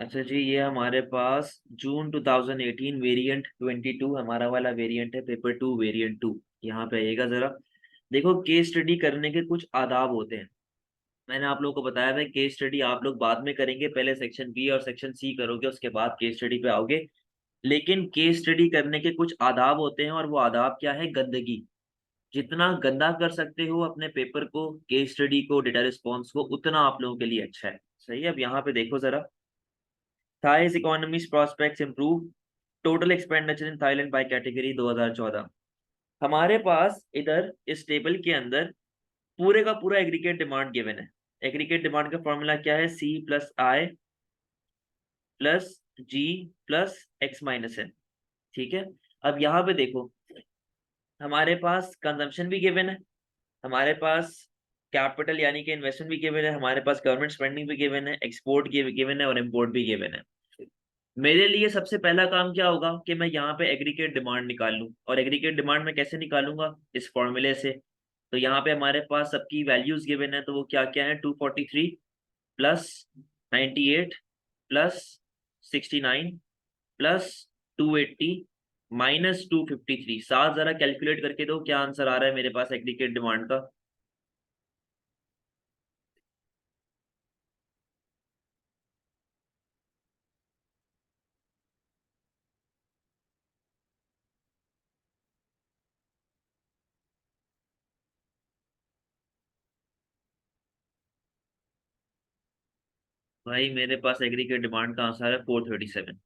अच्छा जी, ये हमारे पास जून 2018 वेरिएंट 22 हमारा वाला वेरिएंट है, पेपर 2 वेरिएंट 2। यहाँ पे आइएगा जरा। देखो, केस स्टडी करने के कुछ आदाब होते हैं। मैंने आप लोगों को बताया था केस स्टडी आप लोग बाद में करेंगे, पहले सेक्शन बी और सेक्शन सी करोगे, उसके बाद केस स्टडी पे आओगे। लेकिन केस स्टडी करने के कुछ आदाब होते हैं, और वो आदाब क्या है? गंदगी। जितना गंदा कर सकते हो अपने पेपर को, केस स्टडी को, डेटा रिस्पॉन्स को, उतना आप लोगों के लिए अच्छा है। सही है। अब यहाँ पे देखो जरा। Thighs economies prospects improve, total expenditure in Thailand by category 2014। हमारे पास इधर इस टेबल के अंदर पूरे का पूरा एग्रीगेट डिमांड गिवन है। एग्रीगेट डिमांड का फॉर्मूला क्या है? सी प्लस आई प्लस जी प्लस एक्स माइनस एन। ठीक है। अब यहाँ पे देखो, हमारे पास कंजम्पशन भी गिवन है, हमारे पास कैपिटल यानी कि इन्वेस्टमेंट भी गिवन है, हमारे पास गवर्नमेंट स्पेंडिंग भी गिवन है, एक्सपोर्ट गिवन है और इम्पोर्ट भी गिवन है। मेरे लिए सबसे पहला काम क्या होगा कि मैं यहाँ पे एग्रीगेट डिमांड निकाल लूँ। और एग्रीगेट डिमांड में कैसे निकालूंगा? इस फॉर्मूले से। तो यहाँ पे हमारे पास सबकी वैल्यूज गिवन है, तो वो क्या क्या है? 243 प्लस 98 प्लस 69 प्लस 280 माइनस 253। साथ जरा कैलकुलेट करके दो, क्या आंसर आ रहा है मेरे पास एग्रीगेट डिमांड का? भाई मेरे पास एग्रीगेट डिमांड का आंसर है 437।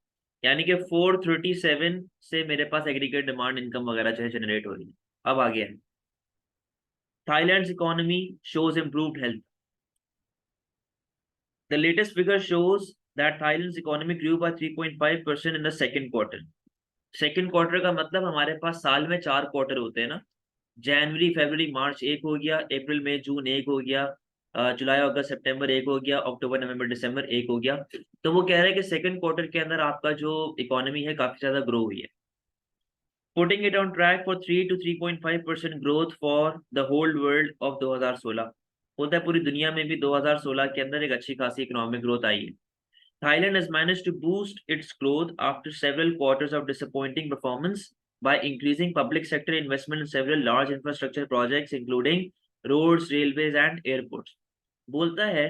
यानी कि 437 से मेरे पास एग्रीगेट डिमांड इनकम वगैरह जो है जनरेट हो रही है। अब आ गया है, Thailand's economy shows improved health. The latest figure shows that Thailand's economy grew by 3.5% in the second quarter. Second quarter का मतलब हमारे पास साल में 4 क्वार्टर होते हैं ना। जनवरी फरवरी मार्च एक हो गया, अप्रैल मई जून एक हो गया, जुलाई अगस्त सितंबर एक हो गया, अक्टूबर नवंबर दिसंबर एक हो गया। तो वो कह रहे हैं कि सेकंड क्वार्टर के अंदर आपका जो इकोनॉमी है काफी ज्यादा ग्रो हुई है। Putting it on track for 3 to 3.5% growth for the whole world of 2016। होता है पूरी दुनिया में भी 2016 के अंदर एक अच्छी खासी इकोनॉमिक ग्रोथ आई है। Thailand has managed to boost its growth after several quarters of disappointing performance by increasing public sector investment in several large infrastructure projects, including roads, railways, and airports. बोलता है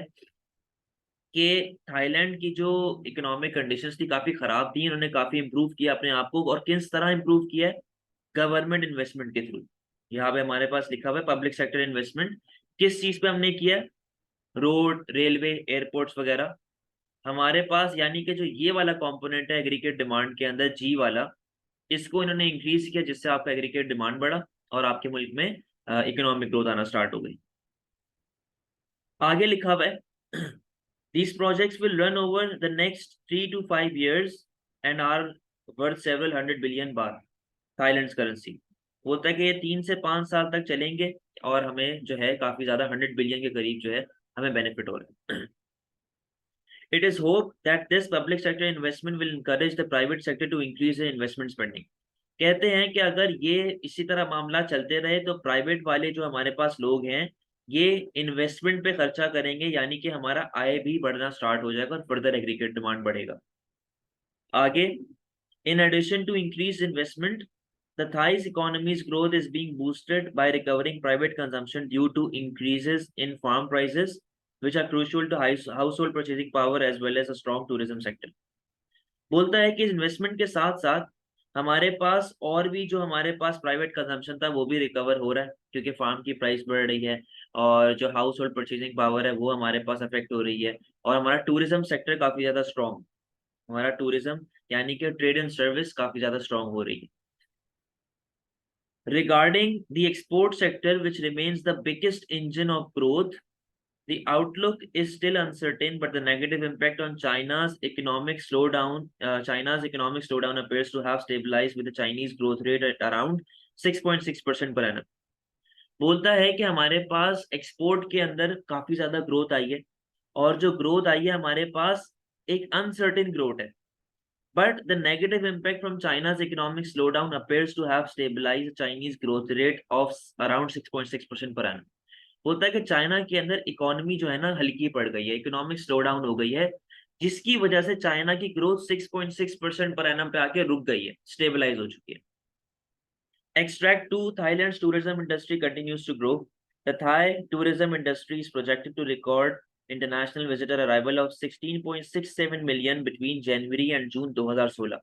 कि थाईलैंड की जो economic conditions थी काफी खराब थी, इन्होंने काफी इंप्रूव किया अपने आप को। और किस तरह इंप्रूव किया है? गवर्नमेंट इन्वेस्टमेंट के थ्रू। यहाँ पे हमारे पास लिखा हुआ है पब्लिक सेक्टर इन्वेस्टमेंट। किस चीज पे हमने किया? रोड, रेलवे, एयरपोर्ट्स वगैरह। हमारे पास यानी कि जो ये वाला कंपोनेंट है एग्रीगेट डिमांड के अंदर, जी वाला, इसको इन्होंने इंक्रीज किया, जिससे आपका एग्रीगेट डिमांड बढ़ा और आपके मुल्क में इकोनॉमिक ग्रोथ आना स्टार्ट हो गई। आगे लिखा हुआ है these projects will run over the next 3 to 5 years and are worth several hundred billion baht Thailand currency. बोलता है कि ये 3 से 5 साल तक चलेंगे और हमें जो है काफी ज्यादा 100 बिलियन के करीब जो है हमें बेनिफिट हो रहा है। It is hoped that this public sector investment will encourage the private sector to increase their investment spending। कहते हैं कि अगर ये इसी तरह मामला चलते रहे तो प्राइवेट वाले जो हमारे पास लोग हैं ये इन्वेस्टमेंट पे खर्चा करेंगे, यानी कि हमारा आय भी बढ़ना स्टार्ट हो जाएगा और फर्दर एग्रीगेट डिमांड बढ़ेगा। आगे, in addition to increased investment, the Thai's economy's growth is being boosted by recovering private consumption due to increases in farm prices, which are crucial to household purchasing power as well as a strong tourism sector। बोलता है कि investment के साथ साथ हमारे पास और भी जो हमारे पास प्राइवेट कंजम्पशन था वो भी रिकवर हो रहा है, क्योंकि फार्म की प्राइस बढ़ रही है और जो हाउस होल्ड परचेजिंग पावर है वो हमारे पास अफेक्ट हो रही है। और हमारा टूरिज्म सेक्टर काफी ज्यादा स्ट्रॉन्ग, हमारा टूरिज्म यानी कि ट्रेड एंड सर्विस काफी ज्यादा स्ट्रॉन्ग हो रही है। Regarding the export sector, which remains the biggest engine of growth, the outlook is still uncertain, but the negative impact on China's economic slowdown appears to have stabilized with the Chinese growth rate at around 6.6% per annum। बोलता है कि हमारे पास export के अंदर काफी ज्यादा growth आई है, और जो ग्रोथ आई है हमारे पास एक अनसर्टेन ग्रोथ है। But the negative impact from China's economic slowdown appears to have stabilized the Chinese growth rate of around 6.6% per annum। होता है कि चाइना के अंदर इकोनॉमी जो है ना हल्की पड़ गई है, इकोनॉमिक स्लो डाउन हो गई है। जिसकी वजह से चाइना की ग्रोथ 6.6% पर एनम पे आके रुक गई है, स्टेबलाइज हो चुकी है। Extract 2, Thailand's tourism industry continues to grow. The Thai tourism industry is projected to record international visitor arrival of 16.67 million between January and June 2016.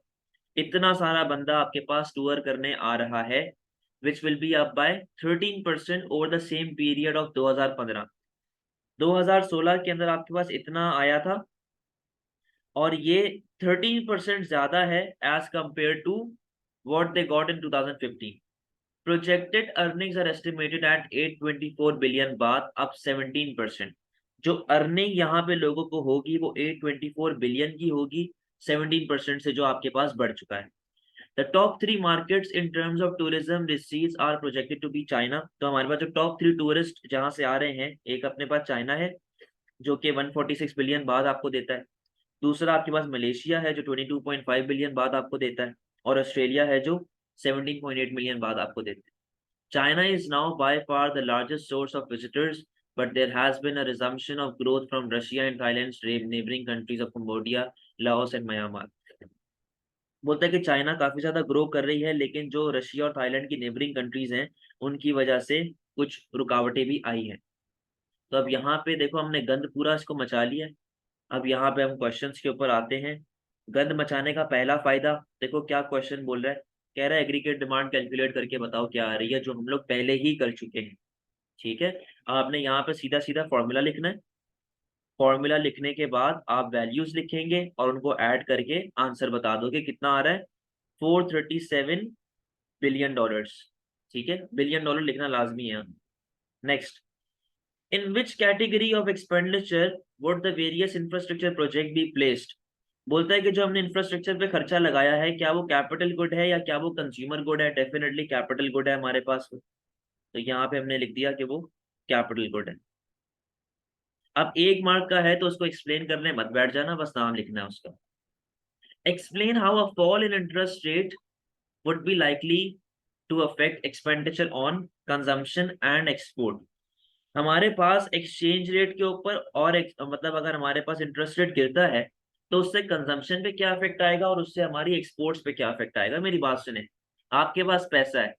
इतना सारा बंदा आपके पास टूर करने आ रहा है, which will be up by 13% over the same period of 2015. 2016 के अंदर आपके पास इतना आया था और ये 13% ज्यादा है as compare to what they got in 2015. Projected earnings are estimated at 824 billion baht, up 17%. जो अर्निंग यहाँ पे लोगों को होगी वो 824 बिलियन की होगी, 17% से जो आपके पास बढ़ चुका है। The top 3 markets in terms of tourism receipts are projected to be China. तो हमारे पास जो टॉप 3 टूरिस्ट जहां से आ रहे हैं, एक अपने पास चाइना है जो कि 146 बिलियन बाद आपको देता है, दूसरा आपके पास मलेशिया है जो 22.5 बिलियन बाद आपको देता है, और ऑस्ट्रेलिया है जो 17.8 मिलियन बाद आपको देता है। China is now by far the largest source of visitors, but there has been a resumption of growth from Russia and Thailand's neighboring countries of Cambodia, Laos and Myanmar. बोलता है कि China काफी ज्यादा grow कर रही है, लेकिन जो रशिया और थाईलैंड की नेबरिंग कंट्रीज हैं उनकी वजह से कुछ रुकावटें भी आई हैं। तो अब यहाँ पे देखो हमने गंद पूरा इसको मचा लिया। अब यहाँ पे हम क्वेश्चंस के ऊपर आते हैं। गंद मचाने का पहला फायदा देखो क्या क्वेश्चन बोल रहा है, कह रहा है एग्रीगेट डिमांड कैलकुलेट करके बताओ क्या आ रही है, जो हम लोग पहले ही कर चुके हैं। ठीक है, आपने यहाँ पे सीधा सीधा फॉर्मूला लिखना है। फॉर्मूला लिखने के बाद आप वैल्यूज लिखेंगे और उनको ऐड करके आंसर बता दोगे कितना आ रहा है, 437 बिलियन डॉलर्स। ठीक है, बिलियन डॉलर लिखना लाजमी है। Next, in which category of expenditure would the various infrastructure project be placed. बोलता है कि जो हमने इंफ्रास्ट्रक्चर पे खर्चा लगाया है क्या वो कैपिटल गुड है या क्या वो कंज्यूमर गुड है। डेफिनेटली कैपिटल गुड है हमारे पास, तो यहाँ पे हमने लिख दिया कि वो कैपिटल गुड है। अब 1 मार्क का है तो उसको एक्सप्लेन करने मत बैठ जाना, बस नाम लिखना है उसका। Explain how a fall in interest rate would be likely to affect expenditure on consumption and export. हमारे पास एक्सचेंज रेट के ऊपर और मतलब अगर हमारे पास इंटरेस्ट रेट गिरता है तो उससे कंजम्पशन पे क्या इफेक्ट आएगा और उससे हमारी एक्सपोर्ट्स पे क्या इफेक्ट आएगा। मेरी बात सुने, आपके पास पैसा है,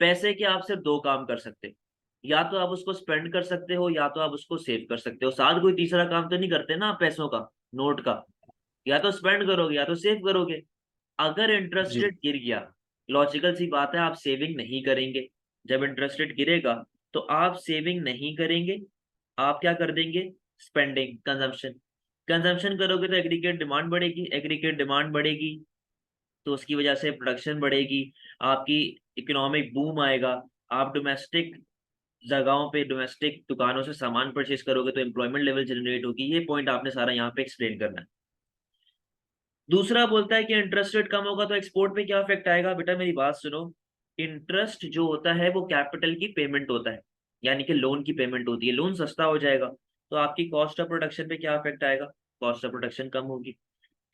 पैसे के आप सिर्फ 2 काम कर सकते हो, या तो आप उसको स्पेंड कर सकते हो या तो आप उसको सेव कर सकते हो। साथ कोई तीसरा काम तो नहीं करते ना आप पैसों का, नोट का, या तो स्पेंड करोगे या तो सेव करोगे। अगर इंटरेस्ट जी रेट गिर गया, लॉजिकल सी बात है आप सेविंग नहीं करेंगे। जब इंटरेस्ट रेट गिरेगा तो आप सेविंग नहीं करेंगे, आप क्या कर देंगे, स्पेंडिंग, कंजम्पशन। कंजम्पशन करोगे तो एग्रीगेट डिमांड बढ़ेगी, एग्रीगेट डिमांड बढ़ेगी तो उसकी वजह से प्रोडक्शन बढ़ेगी, आपकी इकोनॉमिक बूम आएगा, आप डोमेस्टिक जगहों पे, डोमेस्टिक दुकानों से सामान परचेज करोगे तो एम्प्लॉयमेंट लेवल जनरेट होगी। ये पॉइंट आपने सारा यहाँ पे एक्सप्लेन करना है। दूसरा बोलता है कि इंटरेस्ट रेट कम होगा तो एक्सपोर्ट पे क्या इफेक्ट आएगा। बेटा मेरी बात सुनो, इंटरेस्ट जो होता है वो कैपिटल की पेमेंट होता है, यानी कि लोन की पेमेंट होती है। लोन सस्ता हो जाएगा तो आपकी कॉस्ट ऑफ प्रोडक्शन पे क्या इफेक्ट आएगा, कॉस्ट ऑफ प्रोडक्शन कम होगी,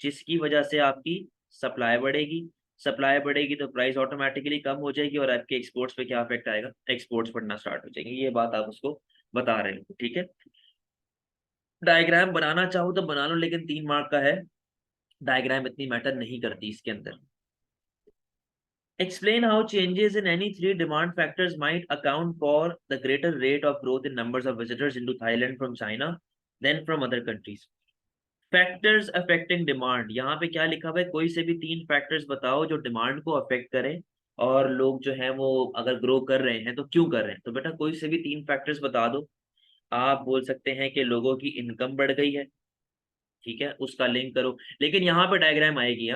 जिसकी वजह से आपकी सप्लाई बढ़ेगी। सप्लाई बढ़ेगी तो प्राइस ऑटोमेटिकली कम हो जाएगी और आपके एक्सपोर्ट्स पे क्या इफेक्ट आएगा, एक्सपोर्ट्स बढ़ना स्टार्ट हो जाएंगे। ये बात आप उसको बता रहे हो। ठीक है, डायग्राम बनाना चाहो तो बना लो, लेकिन 3 मार्क का है, डायग्राम इतनी मैटर नहीं करती इसके अंदर। Explain how changes in any 3 demand factors might account for the greater rate of growth in numbers of visitors into Thailand from China than from other countries. Factors affecting demand, यहाँ पे क्या लिखा हुआ है, कोई से भी 3 फैक्टर्स बताओ जो डिमांड को अफेक्ट करें और लोग जो है वो अगर ग्रो कर रहे हैं तो क्यों कर रहे हैं। तो बेटा कोई से भी 3 फैक्टर्स बता दो। आप बोल सकते हैं कि लोगों की इनकम बढ़ गई है, ठीक है, उसका लिंक करो, लेकिन यहाँ पे डायग्राम आएगी।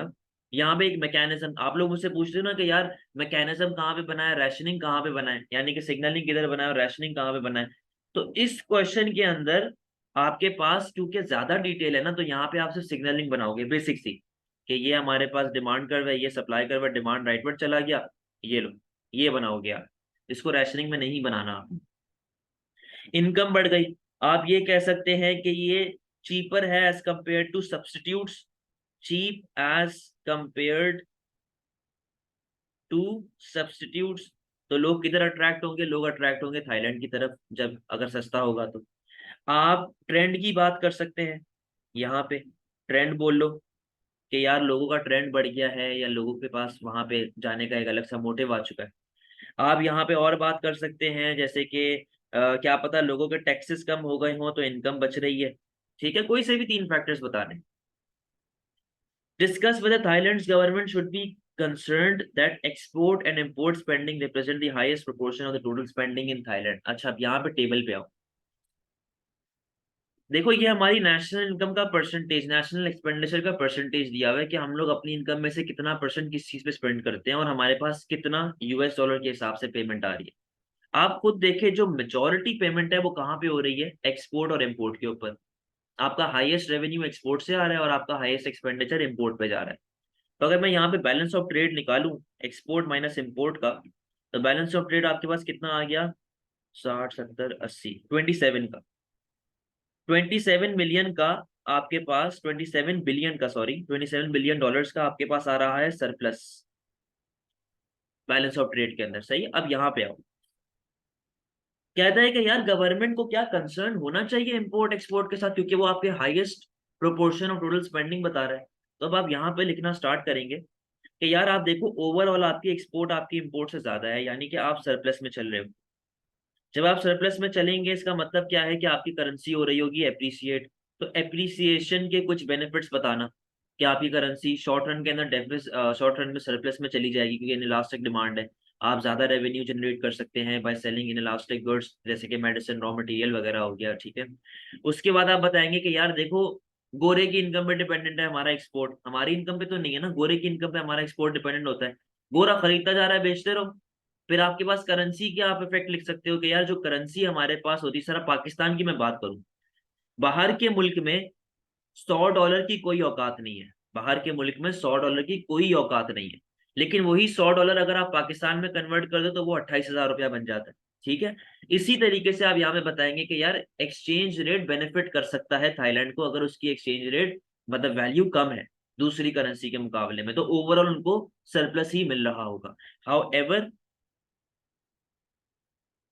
यहाँ पे एक मैकेनिज्म, आप लोग मुझसे पूछते हो ना कि यार मैकेनिज्म कहाँ पे बना है, रैशनिंग कहाँ पे बना है, यानी कि सिग्नलिंग किधर बना है और रैशनिंग कहाँ पे बना है। तो इस क्वेश्चन के अंदर आपके पास क्योंकि ज्यादा डिटेल है ना, तो यहाँ पे आप सिर्फ सिग्नलिंग बनाओगे बेसिक सी, कि ये हमारे पास डिमांड कर्व है, ये सप्लाई कर्व है, डिमांड राइटवर्ड चला गया, ये लो, ये बनाओगे आप, इसको रैशनिंग में नहीं बनाना आप। इनकम बढ़ गई, आप ये कह सकते हैं कि ये चीपर है as compare to substitutes, cheap as compared to substitutes. तो लोग किधर अट्रैक्ट होंगे, लोग अट्रैक्ट होंगे थाईलैंड की तरफ, जब अगर सस्ता होगा तो। आप ट्रेंड की बात कर सकते हैं यहाँ पे, ट्रेंड बोल लो कि यार लोगों का ट्रेंड बढ़ गया है या लोगों के पास वहां पे जाने का एक अलग सा मोटिव आ चुका है। आप यहाँ पे और बात कर सकते हैं जैसे कि क्या पता लोगों के टैक्सेस कम हो गए हों तो इनकम बच रही है। ठीक है, कोई से भी तीन फैक्टर्स बता दें। Discuss whether Thailand's government should be concerned that export and import spending represent the highest proportion of the total spending in Thailand। अच्छा, अब यहाँ पे टेबल पे आओ। देखो ये हमारी नेशनल इनकम का परसेंटेज, नेशनल एक्सपेंडिचर का परसेंटेज दिया हुआ है कि हम लोग अपनी इनकम में से कितना परसेंट किस चीज पे स्पेंड करते हैं और हमारे पास कितना यूएस डॉलर के हिसाब से पेमेंट आ रही है। आप खुद देखें जो मेजोरिटी पेमेंट है वो कहाँ पे हो रही है, एक्सपोर्ट और इम्पोर्ट के ऊपर। आपका हाईएस्ट रेवेन्यू एक्सपोर्ट से आ रहा है और आपका हाईएस्ट एक्सपेंडिचर इम्पोर्ट पे जा रहा है। तो अगर मैं यहाँ पे बैलेंस ऑफ ट्रेड निकालूं, एक्सपोर्ट माइनस इम्पोर्ट का, तो बैलेंस ऑफ ट्रेड आपके पास कितना आ गया, 60 70 80 27 का, 27 मिलियन का आपके पास, 27 बिलियन का, सॉरी 27 बिलियन डॉलर्स का आपके पास आ रहा है सरप्लस बैलेंस ऑफ ट्रेड के अंदर। सही है, अब यहाँ पे आओ। कहता है कि यार गवर्नमेंट को क्या कंसर्न होना चाहिए इंपोर्ट एक्सपोर्ट के साथ, क्योंकि वो आपके highest proportion of total spending बता रहा है। तो अब आप यहाँ पे लिखना स्टार्ट करेंगे कि यार आप देखो ओवरऑल आपकी एक्सपोर्ट आपकी इंपोर्ट से ज्यादा है, यानी कि आप सरप्लस में चल रहे हो। जब आप सरप्लस में चलेंगे इसका मतलब क्या है कि आपकी करेंसी हो रही होगी एप्रिसिएट। तो एप्रिसिएशन के कुछ बेनिफिट्स बताना कि आपकी करेंसी शॉर्ट रन के अंदर डेफिसिट, शॉर्ट रन में सरप्लस में चली जाएगी क्योंकि इनइलास्टिक डिमांड है। आप ज्यादा रेवेन्यू जनरेट कर सकते हैं बाय सेलिंग इनइलास्टिक गुड्स जैसे कि मेडिसिन, रॉ मटेरियल वगैरह हो गया। ठीक है, उसके बाद आप बताएंगे कि यार देखो गोरे की इनकम पे डिपेंडेंट है हमारा एक्सपोर्ट, हमारी इनकम पे तो नहीं है ना, गोरे की इनकम पे हमारा एक्सपोर्ट डिपेंडेंट होता है। गोरा खरीदता जा रहा है, बेचते रहो। फिर आपके पास करेंसी के आप इफेक्ट लिख सकते हो कि यार जो करेंसी हमारे पास होती है, सर पाकिस्तान की मैं बात करूं, बाहर के मुल्क में 100 डॉलर की कोई औकात नहीं है, बाहर के मुल्क में 100 डॉलर की कोई औकात नहीं है। लेकिन वही 100 डॉलर अगर आप पाकिस्तान में कन्वर्ट कर दो तो वो 28,000 रुपया बन जाता है। ठीक है, इसी तरीके से आप यहाँ पे बताएंगे कि यार एक्सचेंज रेट बेनिफिट कर सकता है थाईलैंड को अगर उसकी एक्सचेंज रेट मतलब वैल्यू कम है दूसरी करेंसी के मुकाबले में, तो ओवरऑल उनको सरप्लस ही मिल रहा होगा। हाउ एवर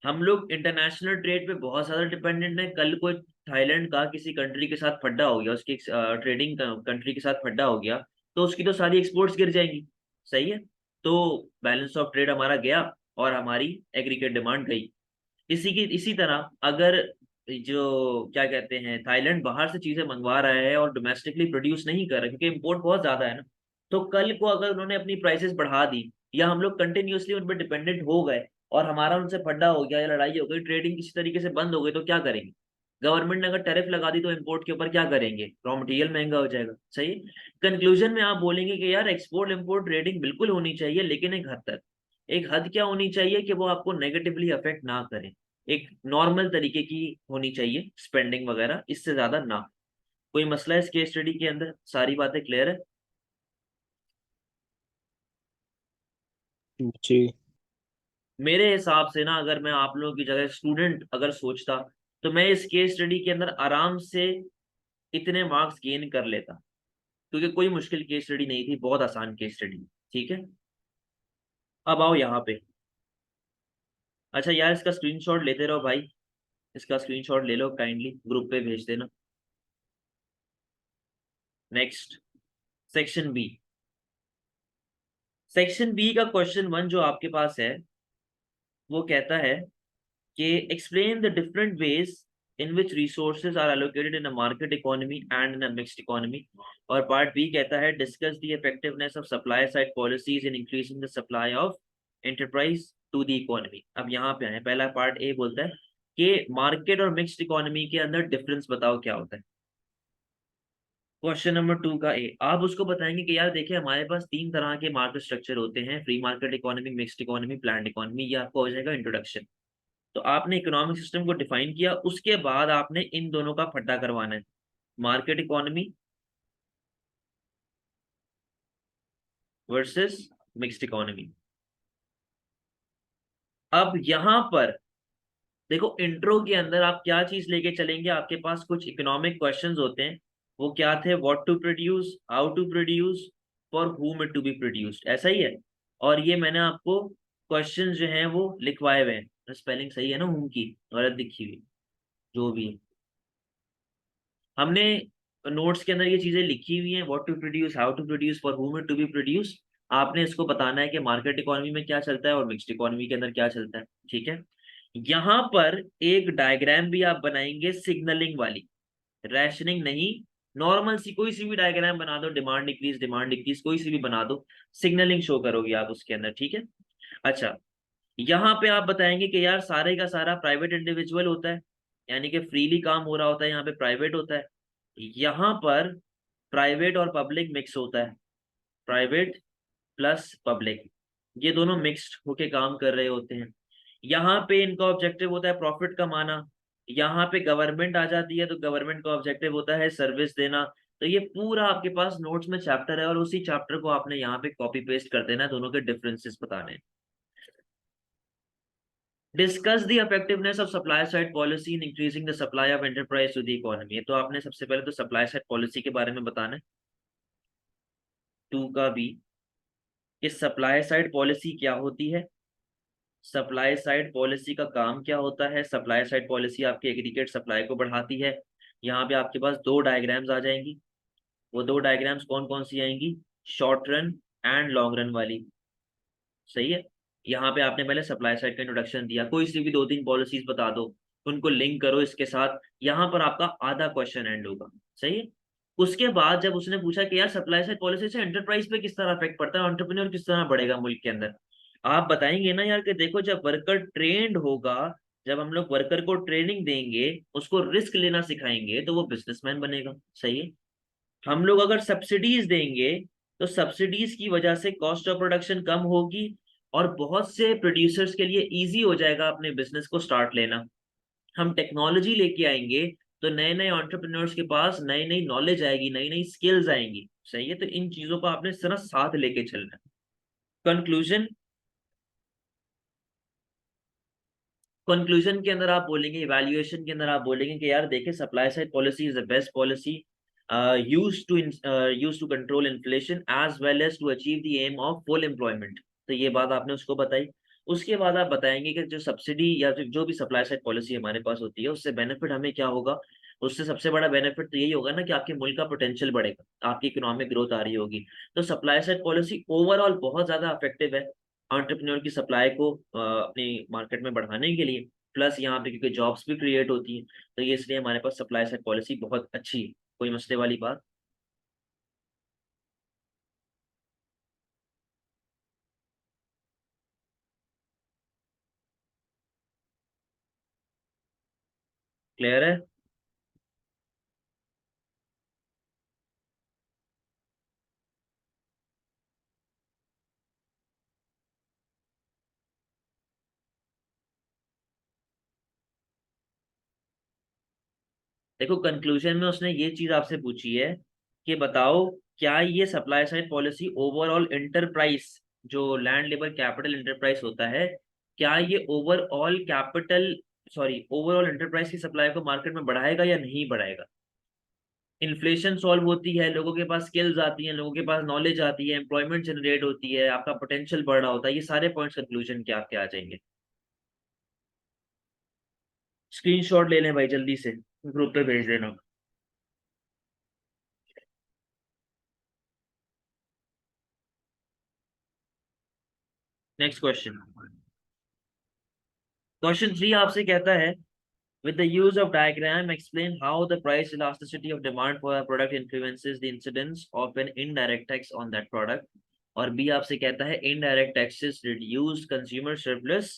हम लोग इंटरनेशनल ट्रेड पे बहुत ज्यादा डिपेंडेंट है। कल कोई थाईलैंड का किसी कंट्री के साथ फड्डा हो गया, उसकी ट्रेडिंग कंट्री के साथ फड्डा हो गया, तो उसकी तो सारी एक्सपोर्ट्स गिर जाएंगी। सही है, तो बैलेंस ऑफ ट्रेड हमारा गया और हमारी एग्रीगेट डिमांड गई। इसी तरह अगर जो क्या कहते हैं थाईलैंड बाहर से चीजें मंगवा रहा है और डोमेस्टिकली प्रोड्यूस नहीं कर रहा है क्योंकि इम्पोर्ट बहुत ज्यादा है ना, तो कल को अगर उन्होंने अपनी प्राइसेस बढ़ा दी या हम लोग कंटिन्यूअसली उन पर डिपेंडेंट हो गए और हमारा उनसे फड्डा हो गया या लड़ाई हो गई, ट्रेडिंग किसी तरीके से बंद हो गई, तो क्या करेंगे? गवर्नमेंट ने अगर टैरिफ लगा दी तो इम्पोर्ट के ऊपर क्या करेंगे, रॉ मटेरियल महंगा हो जाएगा। सही, कंक्लूजन में आप बोलेंगे कि यार एक्सपोर्ट इम्पोर्ट ट्रेडिंग बिल्कुल होनी चाहिए लेकिन एक हद तक। एक हद क्या होनी चाहिए कि वो आपको नेगेटिवली अफेक्ट ना करे, एक नॉर्मल तरीके की होनी चाहिए स्पेंडिंग वगैरह, इससे ज्यादा ना। कोई मसला है इस केस स्टडी के अंदर, सारी बातें क्लियर है? जी। मेरे हिसाब से ना अगर मैं आप लोगों की जगह स्टूडेंट अगर सोचता तो मैं इस केस स्टडी के अंदर आराम से इतने मार्क्स गेन कर लेता, क्योंकि कोई मुश्किल केस स्टडी नहीं थी, बहुत आसान केस स्टडी। ठीक है, अब आओ यहाँ पे। अच्छा यार इसका स्क्रीनशॉट लेते रहो भाई, इसका स्क्रीनशॉट ले लो काइंडली, ग्रुप पे भेज देना। Next, section B. Section B का क्वेश्चन 1 जो आपके पास है वो कहता है कि explain the different ways in which resources are allocated in a market economy and in a mixed economy. और पार्ट बी कहता है discuss the effectiveness of supply side policies in increasing the supply of enterprise to the economy. अब यहाँ पे आए, पहला part A बोलता है कि मार्केट और मिक्स्ड इकोनॉमी के अंदर डिफरेंस बताओ क्या होता है। क्वेश्चन नंबर 2 का ए, आप उसको बताएंगे कि यार देखिए हमारे पास तीन तरह के मार्केट स्ट्रक्चर होते हैं, free market economy, mixed economy, planned economy. ये आपको हो जाएगा इंट्रोडक्शन। तो आपने इकोनॉमिक सिस्टम को डिफाइन किया, उसके बाद आपने इन दोनों का फड्डा करवाना है, market economy versus mixed economy. अब यहां पर देखो इंट्रो के अंदर आप क्या चीज लेके चलेंगे, आपके पास कुछ इकोनॉमिक क्वेश्चंस होते हैं। वो क्या थे, what to produce, how to produce, for whom it to be produced, ऐसा ही है। और ये मैंने आपको क्वेश्चन जो हैं वो लिखवाए हुए हैं, स्पेलिंग सही है ना, whom की गलत दिखी हुई जो भी है। हमने नोट्स के अंदर ये चीजें लिखी हुई हैं, what to produce, how to produce, for whom to be produce. आपने इसको बताना है कि मार्केट इकोनॉमी में क्या चलता है और मिक्स्ड इकोनॉमी के अंदर क्या चलता है, ठीक है। यहाँ पर एक डायग्राम भी आप बनाएंगे सिग्नलिंग वाली, रैशनिंग नहीं, नॉर्मल सी कोई सी भी डायग्राम बना दो, डिमांड डिक्रीज कोई सी भी बना दो, सिग्नलिंग शो करोगे आप उसके अंदर, ठीक है। अच्छा, यहाँ पे आप बताएंगे कि यार सारे का सारा प्राइवेट इंडिविजुअल होता है, यानी कि फ्रीली काम हो रहा होता है, यहाँ पे प्राइवेट होता है। यहाँ पर प्राइवेट और पब्लिक मिक्स होता है, प्राइवेट प्लस पब्लिक, ये दोनों मिक्स्ड होके काम कर रहे होते हैं। यहाँ पे इनका ऑब्जेक्टिव होता है प्रॉफिट कमाना, यहाँ पे गवर्नमेंट आ जाती है तो गवर्नमेंट का ऑब्जेक्टिव होता है सर्विस देना। तो ये पूरा आपके पास नोट्स में चैप्टर है और उसी चैप्टर को आपने यहाँ पे कॉपी पेस्ट कर देना है, दोनों के डिफरेंसेस बताने हैं। Discuss the effectiveness of supply side policy in increasing the supply of enterprise to the economy. तो आपने सबसे पहले तो सप्लाई साइड पॉलिसी के बारे में बताना है, टू का बी, कि सप्लाई साइड पॉलिसी क्या होती है, सप्लाई साइड पॉलिसी का काम क्या होता है। सप्लाई साइड पॉलिसी आपके एग्रीगेट सप्लाई को बढ़ाती है। यहाँ पे आपके पास दो डायग्राम्स आ जाएंगी, वो दो डायग्राम्स कौन कौन सी आएंगी, short run and long run वाली, सही है। यहाँ पे आपने पहले सप्लाई साइड का इंट्रोडक्शन दिया, कोई सी भी दो तीन पॉलिसीज बता दो, उनको लिंक करो इसके साथ, यहाँ पर आपका आधा क्वेश्चन एंड होगा, सही है। उसके बाद जब उसने पूछा कि यार सप्लाई साइड पॉलिसी से एंटरप्राइज पे किस तरह इफेक्ट पड़ता है, एंटरप्रेन्योर किस तरह बढ़ेगा मुल्क के अंदर, आप बताएंगे ना यार कि देखो जब वर्कर ट्रेंड होगा, जब हम लोग वर्कर को ट्रेनिंग देंगे, उसको रिस्क लेना सिखाएंगे तो वो बिजनेसमैन बनेगा, सही है। हम लोग अगर सब्सिडीज देंगे तो सब्सिडीज की वजह से कॉस्ट ऑफ प्रोडक्शन कम होगी और बहुत से प्रोड्यूसर्स के लिए इजी हो जाएगा अपने बिजनेस को स्टार्ट लेना। हम टेक्नोलॉजी लेके आएंगे तो नए नए एंटरप्रेन्योर्स के पास नई नई नॉलेज आएगी, नई नई स्किल्स आएंगी, सही है। तो इन चीजों को आपने सिर्फ साथ लेके चलना है। कंक्लूजन, कंक्लूजन के अंदर आप बोलेंगे, इवैल्यूएशन के अंदर आप बोलेंगे कि यार देखिए supply side policy is the best policy use to control inflation as well as to achieve the aim of full employment. तो ये बात आपने उसको बताई। उसके बाद आप बताएंगे कि जो सब्सिडी या जो भी सप्लाई साइड पॉलिसी हमारे पास होती है उससे बेनिफिट हमें क्या होगा। उससे सबसे बड़ा बेनिफिट तो यही होगा ना कि आपके मुल्क का पोटेंशियल बढ़ेगा, आपकी इकोनॉमिक ग्रोथ आ रही होगी। तो सप्लाई साइड पॉलिसी ओवरऑल बहुत ज्यादा इफेक्टिव है एंटरप्रेन्योर की सप्लाई को अपनी मार्केट में बढ़ाने के लिए, प्लस यहाँ पे क्योंकि जॉब्स भी क्रिएट होती हैं, तो ये इसलिए हमारे पास सप्लाई साइड पॉलिसी बहुत अच्छी है, कोई मसले वाली बात। क्लियर है। देखो कंक्लूजन में उसने ये चीज आपसे पूछी है कि बताओ क्या ये supply side policy overall enterprise, जो लैंड लेबर कैपिटल इंटरप्राइज होता है, क्या ये overall capital, sorry overall enterprise की सप्लाई को मार्केट में बढ़ाएगा या नहीं बढ़ाएगा। इन्फ्लेशन सॉल्व होती है, लोगों के पास स्किल्स आती हैं, लोगों के पास नॉलेज आती है, एम्प्लॉयमेंट जनरेट होती है, आपका पोटेंशियल बढ़ रहा होता है, ये सारे पॉइंट्स कंक्लूजन के आपके आ जाएंगे। स्क्रीनशॉट ले लें भाई जल्दी से, ग्रुप पे भेज देना। नेक्स्ट क्वेश्चन, क्वेश्चन 3 आपसे कहता है with the use of diagram explain how the price elasticity of demand for a product influences the incidence of an indirect tax on that product। और बी आपसे कहता है indirect taxes reduce consumer surplus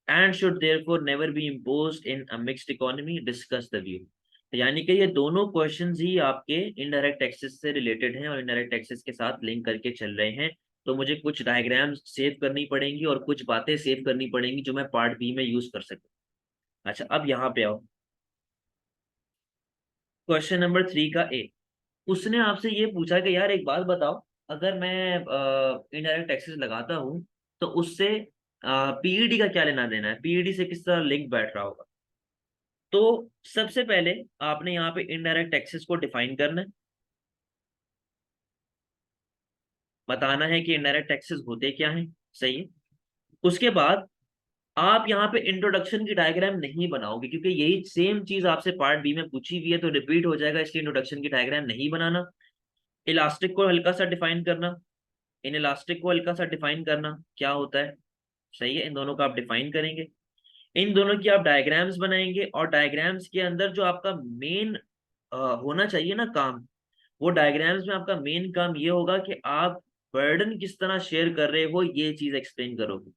and should therefore never be imposed in a mixed economy, discuss the view। यानी कि ये दोनों questions ही आपके indirect taxes से रिलेटेड हैं और इनडायरेक्ट टैक्सेस के साथ लिंक करके चल रहे हैं। तो मुझे कुछ डायग्राम्स सेव करनी पड़ेंगी और कुछ बातें सेव करनी पड़ेंगी जो मैं पार्ट बी में यूज कर सकूं। अच्छा अब यहाँ पे आओ, क्वेश्चन नंबर 3 का ए, उसने आपसे ये पूछा कि यार एक बात बताओ, अगर मैं इनडायरेक्ट टैक्सेस लगाता हूँ तो उससे पीईडी का क्या लेना देना है, पीईडी से किस तरह लिंक बैठ रहा होगा। तो सबसे पहले आपने यहाँ पे इनडायरेक्ट टैक्सेस को डिफाइन करना है, बताना है कि इनडायरेक्ट टैक्सेस होते क्या हैं, सही है। उसके बाद आप यहाँ पे इंट्रोडक्शन की डायग्राम नहीं बनाओगे, क्योंकि यही सेम चीज आपसे पार्ट बी में पूछी हुई है, तो रिपीट हो जाएगा, इसलिए इंट्रोडक्शन की डायग्राम नहीं बनाना। इलास्टिक को हल्का सा डिफाइन करना, इन इलास्टिक को हल्का सा डिफाइन करना क्या होता है, सही है, इन दोनों का आप डिफाइन करेंगे, इन दोनों की आप डायग्राम्स बनाएंगे, और डायग्राम्स के अंदर जो आपका मेन होना चाहिए ना काम, वो डायग्राम्स में आपका मेन काम ये होगा कि आप बर्डन किस तरह शेयर कर रहे हो ये चीज एक्सप्लेन करोगे।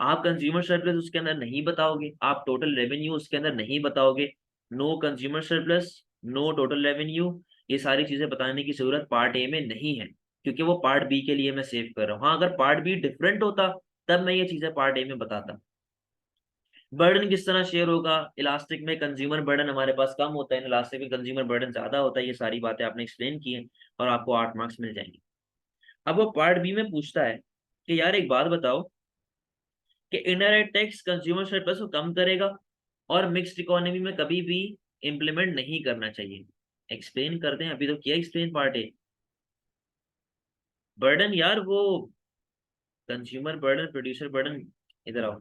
आप कंज्यूमर सरप्लस उसके अंदर नहीं बताओगे, आप टोटल रेवेन्यू उसके अंदर नहीं बताओगे, no consumer surplus, no total revenue, ये सारी चीजें बताने की जरूरत पार्ट ए में नहीं है, क्योंकि वो पार्ट बी के लिए मैं सेव कर रहा हूँ। हाँ, अगर पार्ट बी डिफरेंट होता तब मैं ये चीजें पार्ट ए में बताता। बर्डन किस तरह शेयर होगा, इलास्टिक में कंज्यूमर बर्डन हमारे पास कम होता है, इलास्टिक में कंज्यूमर बर्डन ज्यादा होता है, ये सारी बातें आपने एक्सप्लेन की हैं, और आपको 8 मार्क्स मिल जाएंगे। अब वो पार्ट बी में पूछता है कि यार एक बात बताओ कि इनडायरेक्ट टैक्स कंज्यूमर सरप्लस को कम करेगा और मिक्स्ड इकोनॉमी में कभी भी इंप्लीमेंट नहीं करना चाहिए। एक्सप्लेन कर दें, अभी तो किया एक्सप्लेन पार्ट है। बर्डन यार वो कंज्यूमर बर्डन, प्रोड्यूसर बर्डन, इधर आओ,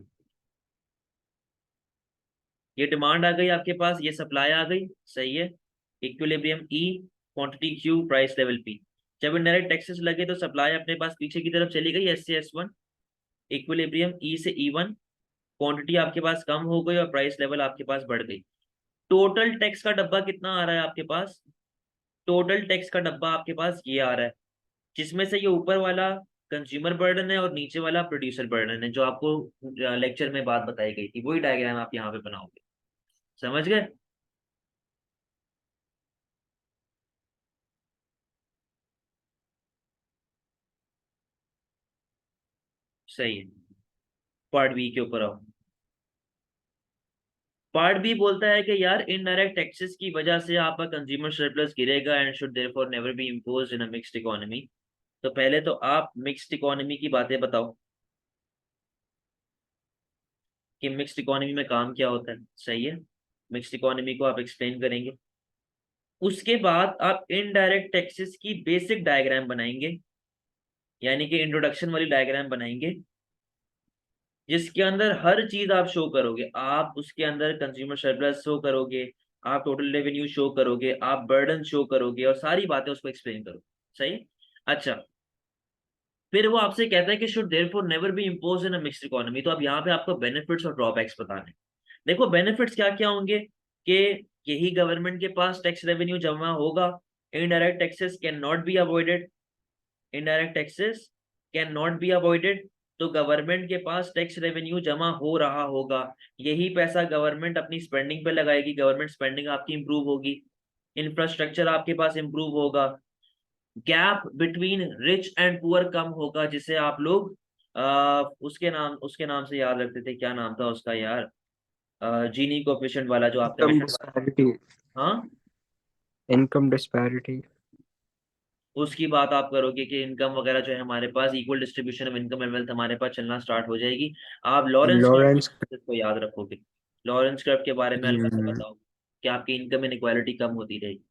ये डिमांड आ गई आपके पास, ये सप्लाई आ गई, सही है, equilibrium E, quantity Q, price level P. जब इनडायरेक्ट टैक्सेस लगे तो सप्लाई अपने पास पीछे की तरफ चली गई, एस से S1, इक्विलिब्रियम ई से E1, क्वांटिटी आपके पास कम हो गई और प्राइस लेवल आपके पास बढ़ गई। टोटल टैक्स का डब्बा कितना आ रहा है आपके पास, टोटल टैक्स का डब्बा आपके पास ये आ रहा है, जिसमें से ये ऊपर वाला कंज्यूमर बर्डन है और नीचे वाला प्रोड्यूसर बर्डन है, जो आपको लेक्चर में बात बताई गई थी, वही डायग्राम आप यहाँ पे बनाओगे। समझ गए? सही है। पार्ट बी के ऊपर आओ। पार्ट बी बोलता है कि यार इनडायरेक्ट टैक्सेस की वजह से आपका कंज्यूमर सरप्लस गिरेगा and should therefore never be imposed in a mixed economy. तो पहले तो आप मिक्स्ड इकोनॉमी की बातें बताओ कि मिक्स्ड इकोनॉमी में काम क्या होता है, सही है, मिक्स्ड इकोनॉमी को आप एक्सप्लेन करेंगे। उसके बाद आप इनडायरेक्ट टैक्सेस की बेसिक डायग्राम बनाएंगे, यानी कि इंट्रोडक्शन वाली डायग्राम बनाएंगे, जिसके अंदर हर चीज आप शो करोगे, आप उसके अंदर कंज्यूमर सरप्लस शो करोगे, आप टोटल रेवेन्यू शो करोगे, आप बर्डन शो करोगे, और सारी बातें उसको एक्सप्लेन करोगे, सही। अच्छा, फिर वो आपसे कहता है कि should therefore never be impose in a mixed economy, तो अब यहाँ पे आपको बेनिफिट्स और ड्रॉबैक्स बताने। देखो बेनिफिट्स क्या क्या होंगे कि यही गवर्नमेंट के पास टैक्स रेवेन्यू जमा होगा, indirect taxes can not be avoided, indirect taxes can not be avoided, तो गवर्नमेंट के पास टैक्स रेवेन्यू जमा हो रहा होगा, यही पैसा गवर्नमेंट अपनी स्पेंडिंग पे लगाएगी, गवर्नमेंट स्पेंडिंग आपकी इंप्रूव होगी, इंफ्रास्ट्रक्चर आपके पास इंप्रूव होगा, gap between rich and poor कम होगा, जिसे आप लोग उसके नाम से याद रखते थे, क्या नाम था उसका यार, जीनी कोएफिशिएंट वाला जो आपका इनकम बेटा। डिस्पैरिटी। हाँ, इनकम डिस्पैरिटी। उसकी बात आप करोगे कि इनकम वगैरह जो है हमारे पास, equal distribution of income and wealth हमारे पास चलना स्टार्ट हो जाएगी। आप लॉरेंस लॉरेंस। कर्व को याद रखोगे, लॉरेंस कर्व के बारे में हल्का सा हम्म। बताओ कि आपकी इनकम इनक्वालिटी कम होती रहेगी।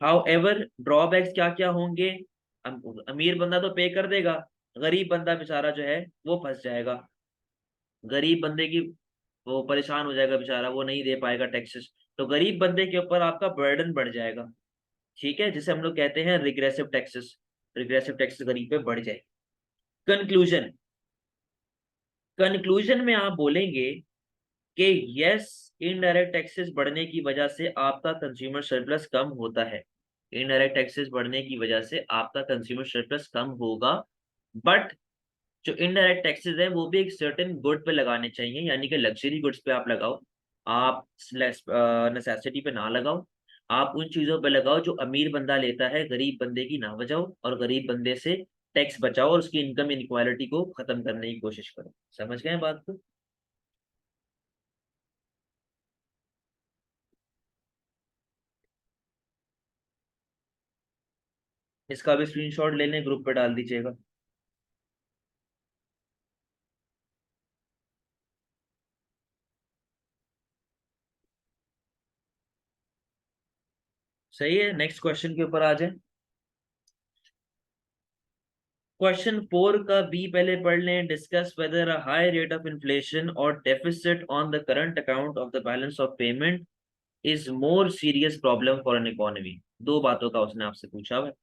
हाउ एवर ड्रॉबैक्स क्या क्या होंगे, अमीर बंदा तो पे कर देगा, गरीब बंदा बेचारा जो है वो फंस जाएगा, गरीब बंदे की वो परेशान हो जाएगा बेचारा, वो नहीं दे पाएगा टैक्सेस, तो गरीब बंदे के ऊपर आपका बर्डन बढ़ जाएगा, ठीक है, जिसे हम लोग कहते हैं रिग्रेसिव टैक्सेस, रिग्रेसिव टैक्सेस गरीब पे बढ़ जाए। कंक्लूजन, कंक्लूजन में आप बोलेंगे कि यस, इनडायरेक्ट टैक्सेस बढ़ने की वजह से आपका कंज्यूमर सरप्लस कम होता है, इनडायरेक्ट टैक्सेस बढ़ने की वजह से आपका कंज्यूमर सरप्लस कम होगा, बट जो इनडायरेक्ट टैक्सेस है वो भी एक सर्टेन गुड पे लगाने चाहिए, यानी कि लग्जरी गुड्स पे आप लगाओ, आप नेसेसिटी पे ना लगाओ, आप उन चीजों पे लगाओ जो अमीर बंदा लेता है, गरीब बंदे की ना बचाओ, और गरीब बंदे से टैक्स बचाओ और उसकी इनकम इनक्वालिटी को खत्म करने की कोशिश करो। समझ गए बात को? इसका भी स्क्रीनशॉट ले लें, ग्रुप पे डाल दीजिएगा। सही है, नेक्स्ट क्वेश्चन के ऊपर आ जाए। क्वेश्चन 4 का बी पहले पढ़ लें। Discuss whether a high rate of inflation और deficit on the current account of the balance of payment is more serious problem for an economy. दो बातों का उसने आपसे पूछा हुआ है।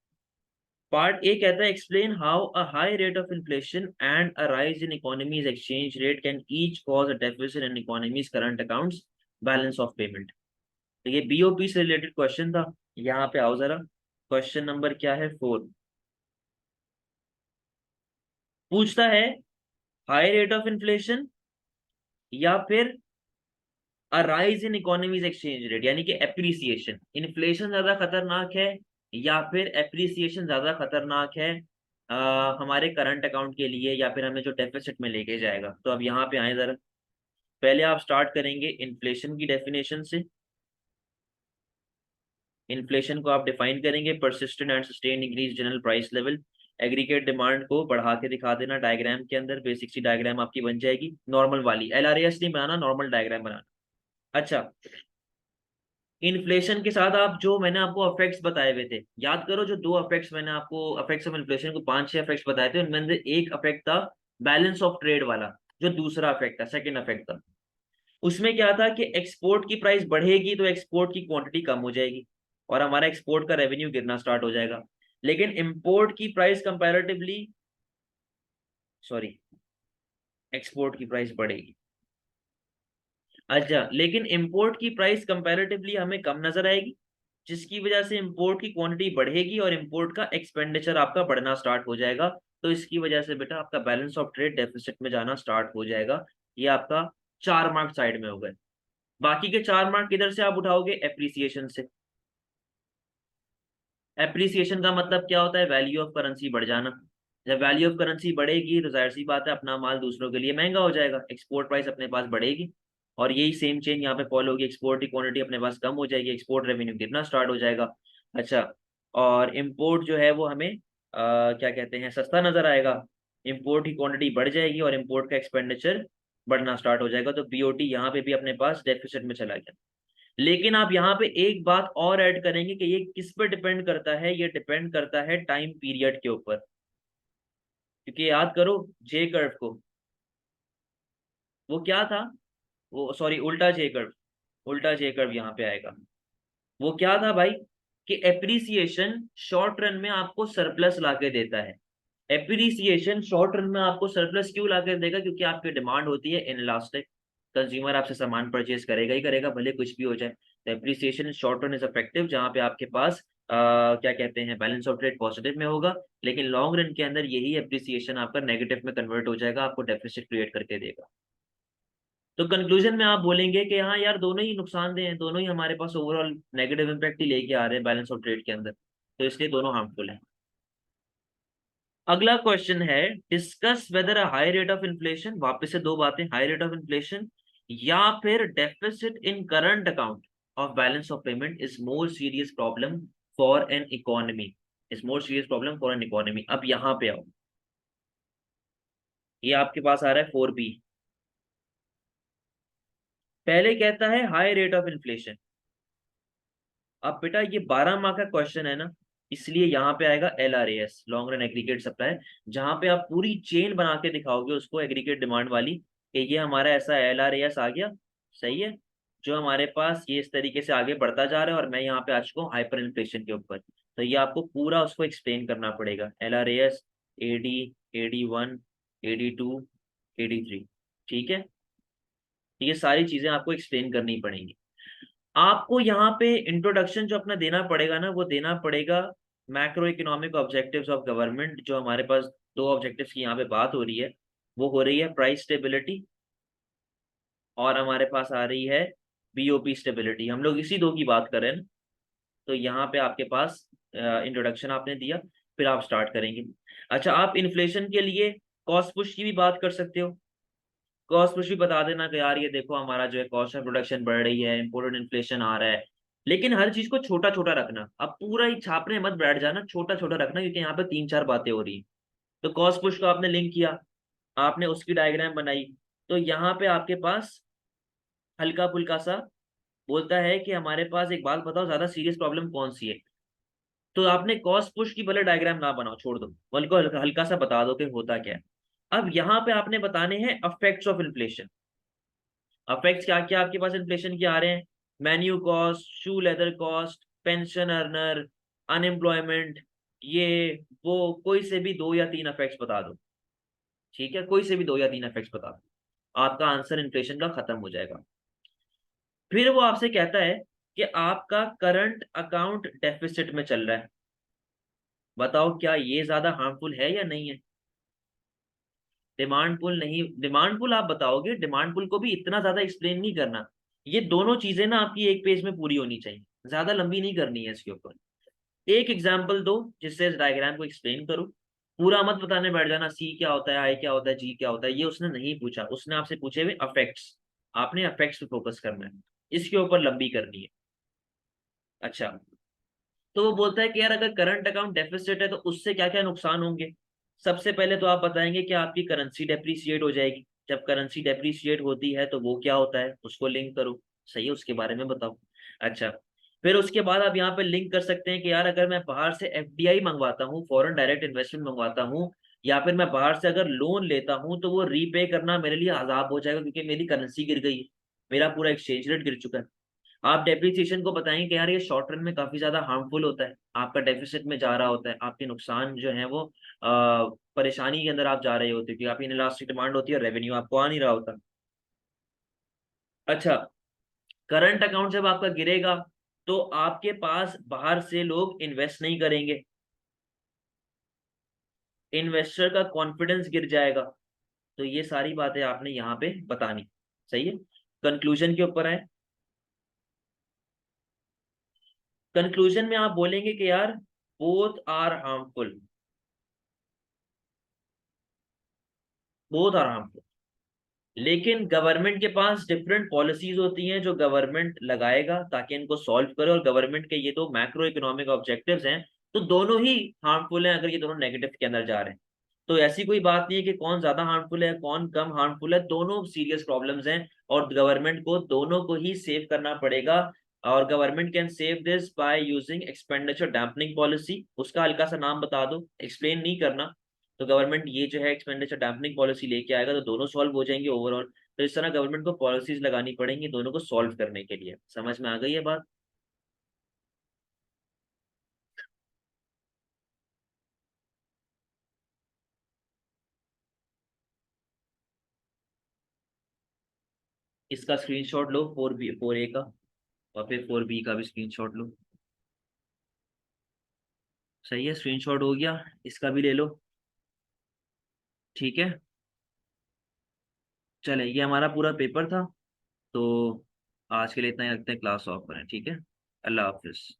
पार्ट ए कहता है explain how a high rate of inflation and a rise in economies exchange rate can each cause a deficit in economies current accounts balance of payment. तो ये बीओपी से रिलेटेड क्वेश्चन था। यहाँ पे आओ जरा, क्वेश्चन नंबर क्या है 4। पूछता है हाई रेट ऑफ इन्फ्लेशन या फिर a rise in economies exchange rate, यानी कि एप्रिसिएशन। इन्फ्लेशन ज्यादा खतरनाक है या फिर एप्रिसिएशन ज्यादा खतरनाक है हमारे करंट अकाउंट के लिए, या फिर हमें जो डेफिसिट में लेके जाएगा। तो अब यहाँ पे आए जरा, पहले आप स्टार्ट करेंगे इन्फ्लेशन की डेफिनेशन से। इन्फ्लेशन को आप डिफाइन करेंगे, persistent and sustain increase general price level. Aggregate demand को बढ़ा के दिखा देना डायग्राम के अंदर। बेसिक सी डायग्राम आपकी बन जाएगी, नॉर्मल वाली, एलआरएस नहीं बनाना, नॉर्मल डायग्राम बनाना। अच्छा, इन्फ्लेशन के साथ आप जो मैंने आपको अफेक्ट्स बताए हुए थे, याद करो जो दो अफेक्ट्स मैंने आपको, अफेक्ट्स ऑफ इन्फ्लेशन को 5-6 अफेक्ट्स बताए थे, उनमें से एक अफेक्ट था बैलेंस ऑफ ट्रेड वाला। जो दूसरा अफेक्ट था, सेकंड अफेक्ट था, उसमें क्या था कि एक्सपोर्ट की प्राइस बढ़ेगी तो एक्सपोर्ट की क्वांटिटी कम हो जाएगी और हमारा एक्सपोर्ट का रेवेन्यू गिरना स्टार्ट हो जाएगा। लेकिन इंपोर्ट की प्राइस कंपैरेटिवली, सॉरी, एक्सपोर्ट की प्राइस बढ़ेगी। अच्छा, लेकिन इंपोर्ट की प्राइस कंपैरेटिवली हमें कम नजर आएगी, जिसकी वजह से इंपोर्ट की क्वांटिटी बढ़ेगी और इंपोर्ट का एक्सपेंडिचर आपका बढ़ना स्टार्ट हो जाएगा। तो इसकी वजह से बेटा आपका बैलेंस ऑफ ट्रेड डेफिसिट में जाना स्टार्ट हो जाएगा। ये आपका 4 मार्क साइड में हो गए। बाकी के 4 मार्क किधर से आप उठाओगे? एप्रिसिएशन से। एप्रिसिएशन का मतलब क्या होता है? वैल्यू ऑफ करेंसी बढ़ जाना। जब वैल्यू ऑफ करेंसी बढ़ेगी तो जाहिर सी बात है अपना माल दूसरों के लिए महंगा हो जाएगा, एक्सपोर्ट प्राइस अपने पास बढ़ेगी। और यही सेम चेन यहाँ पे फॉलो होगी, एक्सपोर्ट की क्वांटिटी अपने पास कम हो जाएगी, एक्सपोर्ट रेवेन्यू गिरना स्टार्ट हो जाएगा। अच्छा, और इम्पोर्ट जो है वो हमें क्या कहते हैं, सस्ता नजर आएगा। इम्पोर्ट की क्वांटिटी बढ़ जाएगी और इम्पोर्ट का एक्सपेंडिचर बढ़ना स्टार्ट हो जाएगा। तो बीओटी यहाँ पे भी अपने पास डेफिसिट में चला गया। लेकिन आप यहाँ पे एक बात और ऐड करेंगे कि ये किस पर डिपेंड करता है? ये डिपेंड करता है टाइम पीरियड के ऊपर। क्योंकि याद करो जे कर्व को, वो क्या था, वो सॉरी उल्टा जे कर्व, उल्टा जे कर्व यहाँ पे आएगा। वो क्या था भाई कि एप्रिसिएशन शॉर्ट रन में आपको सरप्लस लाके देता है। एप्रिसिएशन शॉर्ट रन में आपको सरप्लस क्यों लाके देगा? क्योंकि आपकी डिमांड होती है इनलास्टिक, कंज्यूमर आपसे सामान परचेज करेगा ही करेगा, भले कुछ भी हो जाए। तो appreciation short run is effective, जहां पे आपके पास क्या कहते हैं, बैलेंस ऑफ ट्रेड पॉजिटिव में होगा। लेकिन लॉन्ग रन के अंदर यही एप्रिसिएशन आपका नेगेटिव में कन्वर्ट हो जाएगा, आपको डेफिसिट क्रिएट करके देगा। तो कंक्लूजन में आप बोलेंगे कि हाँ यार दोनों ही नुकसानदेह हैं, दोनों ही हमारे पास ओवरऑल नेगेटिव इम्पैक्ट ही लेके आ रहे हैं बैलेंस ऑफ ट्रेड के अंदर, तो इसलिए दोनों हार्मफुल हैं। अगला क्वेश्चन है discuss whether a high rate of inflation, वापस से दो बातें, हाई रेट ऑफ इन्फ्लेशन या फिर deficit in current account of balance of payment is more serious problem for an economy, is more serious problem for an economy. अब यहाँ पे आओ, ये आपके पास आ रहा है 4B। पहले कहता है हाई रेट ऑफ इन्फ्लेशन। अब बेटा ये 12 मार्क का क्वेश्चन है ना, इसलिए यहाँ पे आएगा LRAS, long run aggregate supply, जहां पे आप पूरी चेन बना के दिखाओगे उसको, एग्रीगेट डिमांड वाली, कि ये हमारा ऐसा LRAS आ गया, सही है, जो हमारे पास ये इस तरीके से आगे बढ़ता जा रहा है और मैं यहाँ पे आ चुका हूँ हाइपर इन्फ्लेशन के ऊपर। तो ये आपको पूरा उसको एक्सप्लेन करना पड़ेगा, LRAS, AD, AD1, AD2, AD3, ठीक है। ये सारी चीजें आपको एक्सप्लेन करनी पड़ेंगी। आपको यहाँ पे इंट्रोडक्शन जो अपना देना पड़ेगा ना, वो देना पड़ेगा macro economic objectives of government. जो हमारे पास दो ऑब्जेक्टिव्स की यहाँ पे बात हो रही है, वो हो रही है प्राइस स्टेबिलिटी और हमारे पास आ रही है बीओपी स्टेबिलिटी। हम लोग इसी दो की बात कर रहे हैं ना। तो यहाँ पे आपके पास इंट्रोडक्शन आपने दिया, फिर आप स्टार्ट करेंगे। अच्छा, आप इन्फ्लेशन के लिए कॉस्ट पुश की भी बात कर सकते हो। कॉस्ट पुश भी बता देना कि यार ये देखो हमारा जो है कॉस्ट ऑफ प्रोडक्शन बढ़ रही है, इम्पोर्टेड इन्फ्लेशन आ रहा है। लेकिन हर चीज को छोटा छोटा रखना, अब पूरा ही छापने मत बैठ जाना, छोटा छोटा रखना, क्योंकि यहाँ पे 3-4 बातें हो रही हैं। तो कॉस्ट पुश को आपने लिंक किया, आपने उसकी डायग्राम बनाई, तो यहाँ पे आपके पास हल्का फुल्का सा बोलता है कि हमारे पास एक बात बताओ, ज्यादा सीरियस प्रॉब्लम कौन सी है। तो आपने कॉस्ट पुश की भले डायग्राम ना बनाओ, छोड़ दो, बल्कि हल्का हल्का सा बता दो कि होता क्या है। अब यहाँ पे आपने बताने हैं अफेक्ट्स ऑफ इन्फ्लेशन। अफेक्ट्स क्या क्या आपके पास इन्फ्लेशन के आ रहे हैं? Menu cost, shoe leather cost, pension earner, unemployment, ये वो, कोई से भी 2 या 3 अफेक्ट्स बता दो। ठीक है, कोई से भी 2 या 3 अफेक्ट्स बता दो, आपका आंसर इन्फ्लेशन का खत्म हो जाएगा। फिर वो आपसे कहता है कि आपका करंट अकाउंट डेफिसिट में चल रहा है, बताओ क्या ये ज्यादा हार्मफुल है या नहीं है? डिमांड पुल नहीं, डिमांड पुल आप बताओगे, डिमांड पुल को भी इतना ज्यादा एक्सप्लेन नहीं करना। ये दोनों चीजें ना आपकी एक पेज में पूरी होनी चाहिए, ज्यादा लंबी नहीं करनी है इसके ऊपर। एक एग्जाम्पल दो जिससे इस डायग्राम को एक्सप्लेन करो, पूरा मत बताने बैठ जाना, सी क्या होता है, आई क्या होता है, जी क्या होता है, ये उसने नहीं पूछा, उसने आपसे पूछे हुए अफेक्ट्स, आपने अफेक्ट्स पे फोकस करना है, इसके ऊपर लंबी करनी है। अच्छा, तो वो बोलता है कि यार अगर करंट अकाउंट डेफिसिट है तो उससे क्या क्या नुकसान होंगे। सबसे पहले तो आप बताएंगे कि आपकी करेंसी डेप्रिसिएट हो जाएगी। जब करेंसी डेप्रिसिएट होती है तो वो क्या होता है, उसको लिंक करो। सही है, उसके बारे में बताओ। अच्छा, फिर उसके बाद आप यहाँ पे लिंक कर सकते हैं कि यार अगर मैं बाहर से एफडीआई मंगवाता हूँ, फॉरेन डायरेक्ट इन्वेस्टमेंट मंगवाता हूँ, या फिर मैं बाहर से अगर लोन लेता हूँ तो वो रीपे करना मेरे लिए अजाब हो जाएगा, क्योंकि मेरी करेंसी गिर गई है, मेरा पूरा एक्सचेंज रेट गिर चुका है। आप डेप्रिसिएशन को बताएंगे कि यार ये शॉर्ट रन में काफी ज्यादा हार्मफुल होता है, आपका डेफिसिट में जा रहा होता है, आपके नुकसान जो है वो परेशानी के अंदर आप जा रहे होते हो, क्योंकि आपकी इनलास्टिक डिमांड होती है, रेवेन्यू आपको आ नहीं रहा होता। अच्छा, करंट अकाउंट जब आपका गिरेगा तो आपके पास बाहर से लोग इन्वेस्ट नहीं करेंगे, इन्वेस्टर का कॉन्फिडेंस गिर जाएगा। तो ये सारी बातें आपने यहाँ पे बतानी। सही है, कंक्लूजन के ऊपर है। कंक्लूजन में आप बोलेंगे कि यार both are harmful, both are harmful, लेकिन गवर्नमेंट के पास डिफरेंट पॉलिसीज होती हैं जो गवर्नमेंट लगाएगा ताकि इनको सॉल्व करे, और गवर्नमेंट के ये दो मैक्रो इकोनॉमिक ऑब्जेक्टिव्स हैं, तो दोनों ही हार्मफुल हैं अगर ये दोनों नेगेटिव के अंदर जा रहे हैं। तो ऐसी कोई बात नहीं है कि कौन ज्यादा हार्मफुल है कौन कम हार्मफुल है, दोनों सीरियस प्रॉब्लम्स हैं, और गवर्नमेंट को दोनों को ही सेव करना पड़ेगा। और government can save this by using expenditure dampening policy, उसका हल्का सा नाम बता दो, एक्सप्लेन नहीं करना। तो गवर्नमेंट ये जो है एक्सपेंडिचर डैम्पनिंग पॉलिसी लेके आएगा तो दोनों सॉल्व हो जाएंगे ओवरऑल। तो इस तरह गवर्नमेंट को पॉलिसीज लगानी पड़ेंगी दोनों को सॉल्व करने के लिए। समझ में आ गई है बात? इसका स्क्रीनशॉट लो, 4B 4A का, और फिर 4B का भी स्क्रीनशॉट लो। सही है, स्क्रीनशॉट हो गया, इसका भी ले लो। ठीक है, चले, ये हमारा पूरा पेपर था। तो आज के लिए इतना ही रखते हैं, क्लास ऑफ करें, ठीक है। अल्लाह हाफिज।